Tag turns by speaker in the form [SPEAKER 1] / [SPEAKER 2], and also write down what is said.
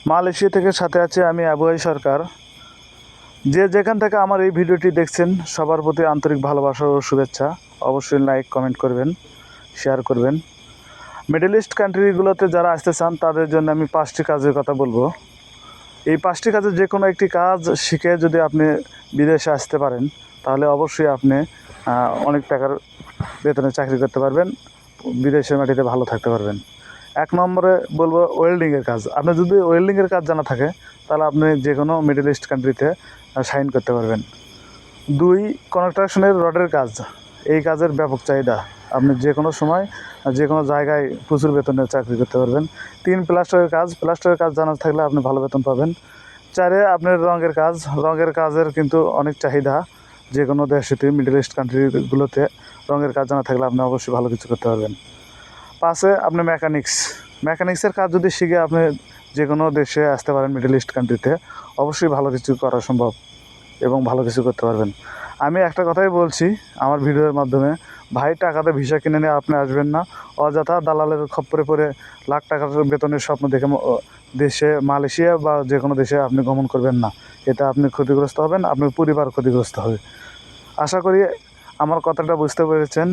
[SPEAKER 1] Malaysia থেকে সাথে আছে আমি আবুহাই সরকার। যে যেখান থেকে আমার এই ভিডিওটি দেখছেন সবার প্রতি আন্তরিক ভালোবাসা ও শুভেচ্ছা। অবশ্যই লাইক কমেন্ট করবেন, শেয়ার করবেন। মিডল ইস্ট কান্ট্রিগুলোতে যারা আসতে চান তাদের জন্য আমি 5টি কাজের কথা বলবো। এই 5টি কাজের যে কোনো একটি কাজ শিখে যদি আপনি বিদেশে আসতে পারেন তাহলে অবশ্যই আপনি অনেক টাকার বেতনে চাকরি করতে পারবেন, বিদেশের মাটিতে ভালো থাকতে পারবেন। 1 নম্বরে বলবো ওয়েল্ডিংয়ের কাজ। আপনি যদি ওয়েল্ডিংয়ের কাজ জানা থাকে তাহলে আপনি যে কোনো মিডল ইস্ট কান্ট্রিতে সাইন করতে পারবেন। 2 কনস্ট্রাকশনের রডের কাজ। এই কাজের ব্যাপক চাহিদা, আপনি যে কোনো সময় যে কোনো জায়গায় প্রচুর বেতনে চাকরি করতে পারবেন। 3 প্লাস্টারের কাজ জানা থাকলে আপনি ভালো বেতন পাবেন। 4 আপনার রঙের কাজের কিন্তু অনেক চাহিদা, যে কোনো দেশেতে মিডল ইস্ট কান্ট্রিগুলোতে রঙের কাজ জানা থাকলে আপনি অবশ্যই ভালো কিছু করতে পারবেন। 5 আপনি মেকানিক্সের কাজ যদি শিখে আপনি যে কোনো দেশে আসতে পারেন মিডল ইস্ট কান্ট্রিতে, অবশ্যই ভালো কিছু করা সম্ভব এবং ভালো কিছু করতে পারবেন। আমি একটা কথাই বলছি আমার ভিডিওর মাধ্যমে, ভাই টাকাতে ভিসা কিনে নিয়ে আপনি আসবেন না। অযথা দালালের খপ্পরে পড়ে লাখ টাকার বেতনের স্বপ্ন দেখে দেশে মালয়েশিয়া বা যে কোনো দেশে আপনি গমন করবেন না। এতে আপনি ক্ষতিগ্রস্ত হবেন, আপনার পরিবার ক্ষতিগ্রস্ত হবে। আশা করি আমার কথাটা বুঝতে পেরেছেন।